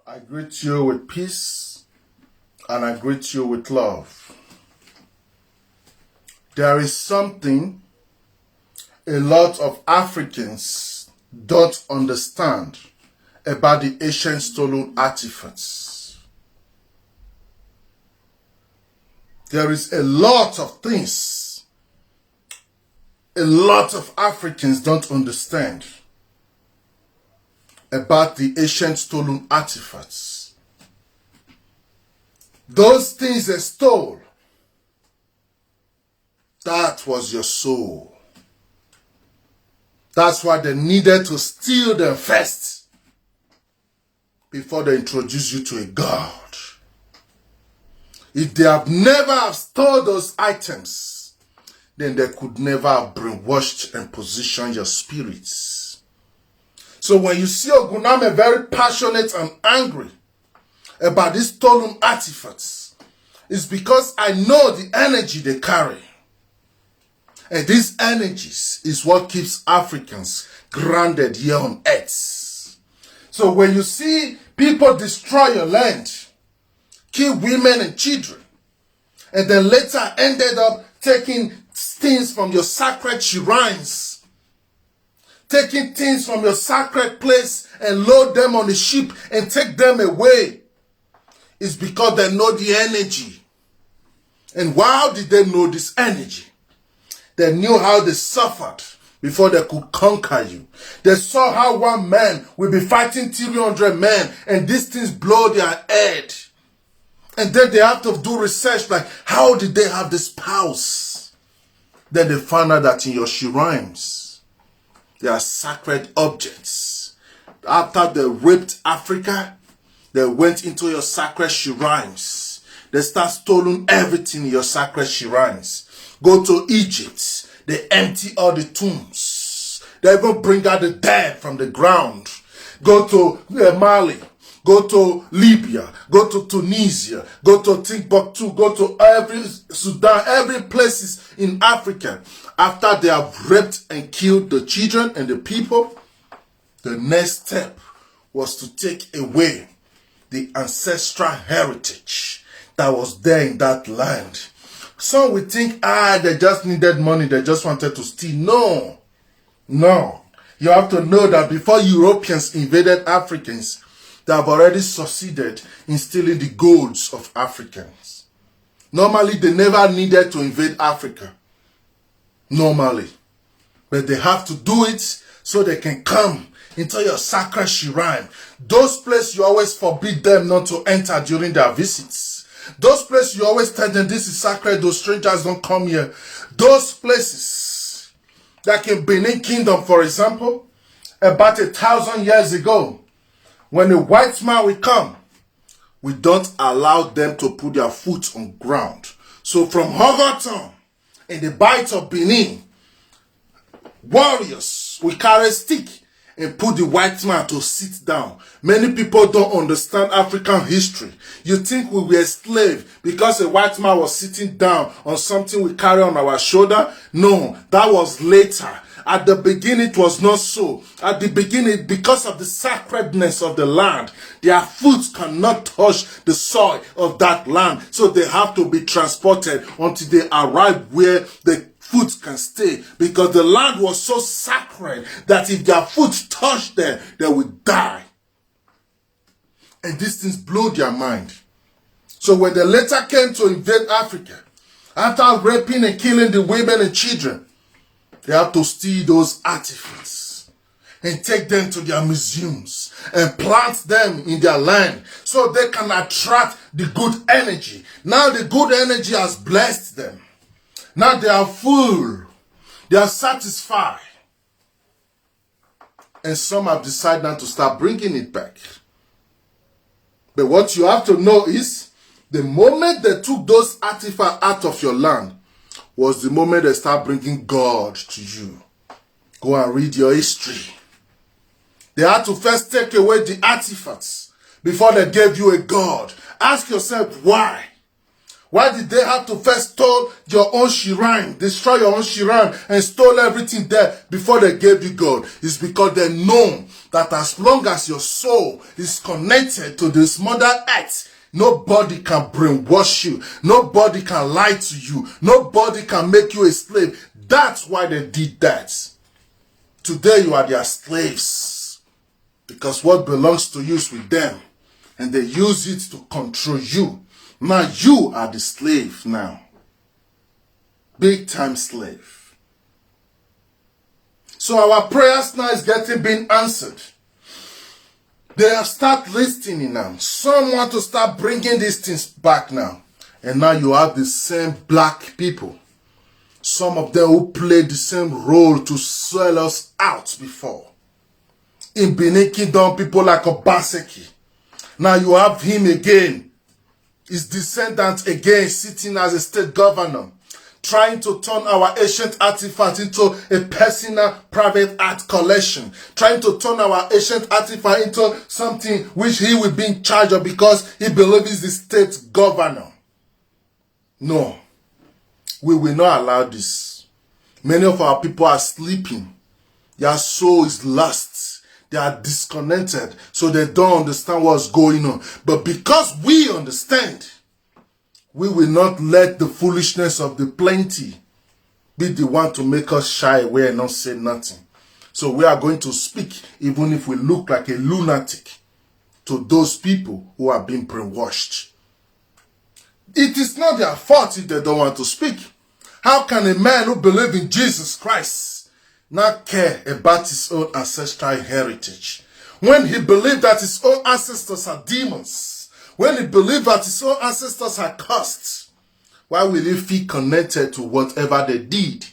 I greet you with peace and I greet you with love. There is something a lot of Africans don't understand about the ancient stolen artifacts. There is a lot of things a lot of Africans don't understand about the ancient stolen artifacts. Those things they stole, that was your soul. That's why they needed to steal them first before they introduce you to a God. If they have never have stolen those items, then they could never have brainwashed and positioned your spirits. So when you see Oguname very passionate and angry about these stolen artifacts, it's because I know the energy they carry. And these energies is what keeps Africans grounded here on earth. So when you see people destroy your land, kill women and children, and then later ended up taking things from your sacred shrines, taking things from your sacred place and load them on the ship and take them away, it's because they know the energy. And how did they know this energy? They knew how they suffered before they could conquer you. They saw how one man will be fighting 300 men and these things blow their head. And then they have to do research like, how did they have this powers? Then they found out that in your shrines, they are sacred objects. After they raped Africa, they went into your sacred shrines. They start stealing everything in your sacred shrines. Go to Egypt, they empty all the tombs. They even bring out the dead from the ground. Go to Mali, go to Libya, go to Tunisia, go to Timbuktu, go to every Sudan, every places in Africa. After they have raped and killed the children and the people, the next step was to take away the ancestral heritage that was there in that land. Some would think, they just needed money, they just wanted to steal. No. You have to know that before Europeans invaded Africans, they have already succeeded in stealing the golds of Africans. Normally, they never needed to invade Africa. Normally. But they have to do it so they can come into your sacred shrine. Those places you always forbid them not to enter during their visits. Those places you always tell them this is sacred, those strangers don't come here. Those places, like in Benin Kingdom, for example, about 1,000 years ago, when a white man will come, we don't allow them to put their foot on ground. So from Hogoton, in the Bight of Benin, warriors will carry a stick and put the white man to sit down. Many people don't understand African history. You think we were slaves because a white man was sitting down on something we carry on our shoulder? No, that was later. At the beginning, it was not so. At the beginning, because of the sacredness of the land, their foot cannot touch the soil of that land. So they have to be transported until they arrive where the foot can stay, because the land was so sacred that if their foot touched there, they would die. And these things blew their mind. So when they later came to invade Africa, after raping and killing the women and children, they have to steal those artifacts and take them to their museums and plant them in their land so they can attract the good energy. Now the good energy has blessed them. Now they are full. They are satisfied. And some have decided now to start bringing it back. But what you have to know is, the moment they took those artifacts out of your land was the moment they start bringing God to you. Go and read your history. They had to first take away the artifacts before they gave you a God. Ask yourself why. Why did they have to first stole your own shrine, destroy your own shrine, and stole everything there before they gave you gold? It's because they know that as long as your soul is connected to this mother earth, nobody can brainwash you. Nobody can lie to you. Nobody can make you a slave. That's why they did that. Today you are their slaves. Because what belongs to you is with them. And they use it to control you. Now you are the slave now. Big time slave. So our prayers now is being answered. They have started listening now. Some want to start bringing these things back now. And now you have the same black people. Some of them who played the same role to sell us out before. In Benin Kingdom, people like Obaseki. Now you have him again. His descendant again sitting as a state governor. Trying to turn our ancient artifact into a personal private art collection. Trying to turn our ancient artifact into something which he will be in charge of because he believes he's the state governor. No. We will not allow this. Many of our people are sleeping. Their soul is lost. They are disconnected, so they don't understand what's going on. But because we understand, we will not let the foolishness of the plenty be the one to make us shy away and not say nothing. So we are going to speak, even if we look like a lunatic, to those people who are being brainwashed. It is not their fault if they don't want to speak. How can a man who believes in Jesus Christ not care about his own ancestral heritage? When he believed that his own ancestors are demons, when he believed that his own ancestors are cursed, why will he feel connected to whatever they did?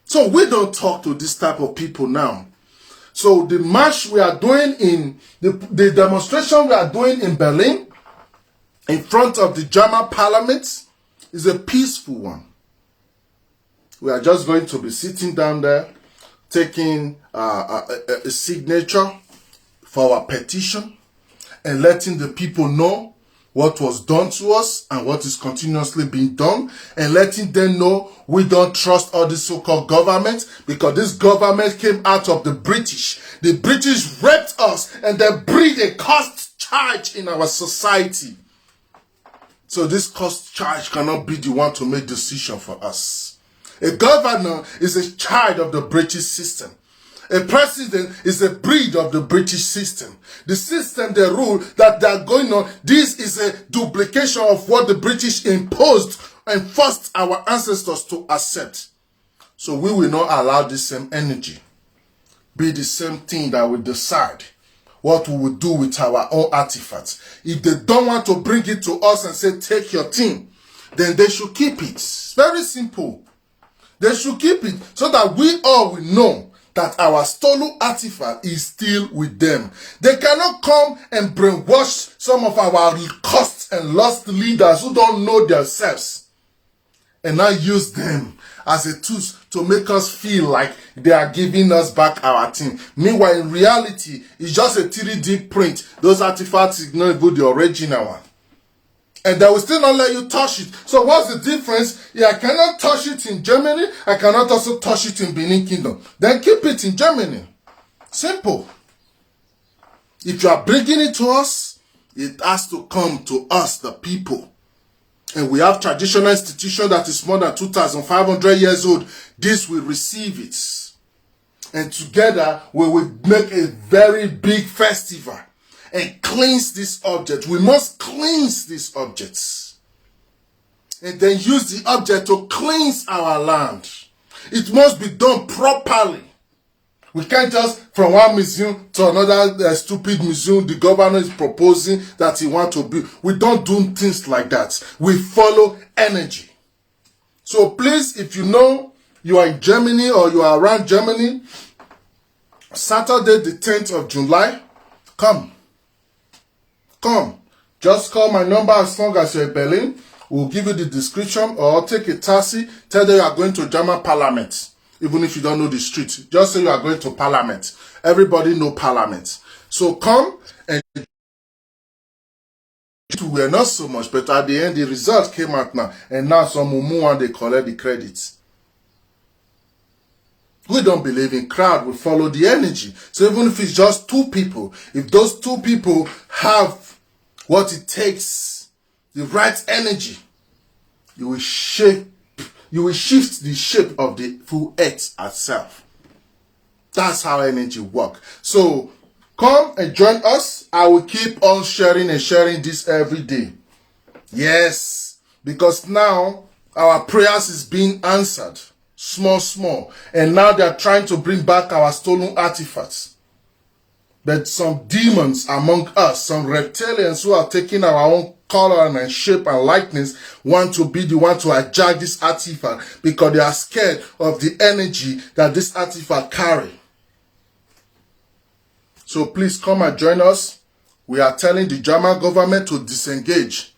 So we don't talk to this type of people now. So the march we are doing in, the demonstration we are doing in Berlin, in front of the German parliament, is a peaceful one. We are just going to be sitting down there, taking a signature for our petition and letting the people know what was done to us and what is continuously being done, and letting them know we don't trust all this so-called government, because this government came out of the British. The British raped us and they breed a cost charge in our society. So this cost charge cannot be the one to make decision for us. A governor is a child of the British system. A president is a breed of the British system. The system, the rule that they are going on, this is a duplication of what the British imposed and forced our ancestors to accept. So we will not allow the same energy be the same thing that will decide what we will do with our own artifacts. If they don't want to bring it to us and say, take your thing, then they should keep it. It's very simple. They should keep it so that we all will know that our stolen artifact is still with them. They cannot come and brainwash some of our cursed and lost leaders who don't know themselves and now use them as a tool to make us feel like they are giving us back our thing. Meanwhile, in reality, it's just a 3D print. Those artifacts is not even the original one. And they will still not let you touch it. So what's the difference? Yeah, I cannot touch it in Germany. I cannot also touch it in Benin Kingdom. Then keep it in Germany. Simple. If you are bringing it to us, it has to come to us, the people. And we have traditional institution that is more than 2,500 years old. This will receive it. And together we will make a very big festival and cleanse this object. We must cleanse these objects. And then use the object to cleanse our land. It must be done properly. We can't just from one museum to another stupid museum the governor is proposing that he wants to build. We don't do things like that. We follow energy. So please, if you know you are in Germany or you are around Germany, Saturday the 10th of July, come. Come. Just call my number as long as you're in Berlin. We'll give you the description, or take a taxi. Tell them you are going to German Parliament. Even if you don't know the street. Just say you are going to Parliament. Everybody know Parliament. So come and were not so much, but at the end, the result came out now. And now some mumu and they collect the credits. We don't believe in crowd, we follow the energy. So even if it's just two people, if those two people have what it takes, the right energy, you will shift the shape of the full earth itself. That's how energy works. So come and join us. I will keep on sharing and sharing this every day. Yes, because now our prayers is being answered. Small. And now they are trying to bring back our stolen artifacts. But some demons among us, some reptilians who are taking our own color and shape and likeness, want to be the one to hijack this artifact because they are scared of the energy that this artifact carry. So please come and join us. We are telling the German government to disengage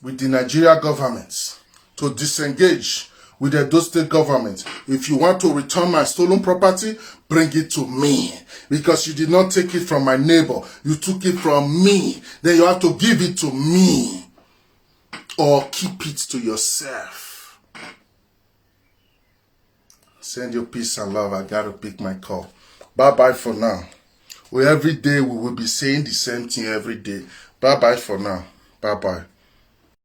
with the Nigeria government, to disengage with the Edo State government. If you want to return my stolen property, bring it to me. Because you did not take it from my neighbor. You took it from me. Then you have to give it to me. Or keep it to yourself. Send your peace and love. I gotta pick my call. Bye-bye for now. Every day we will be saying the same thing every day. Bye-bye for now. Bye-bye.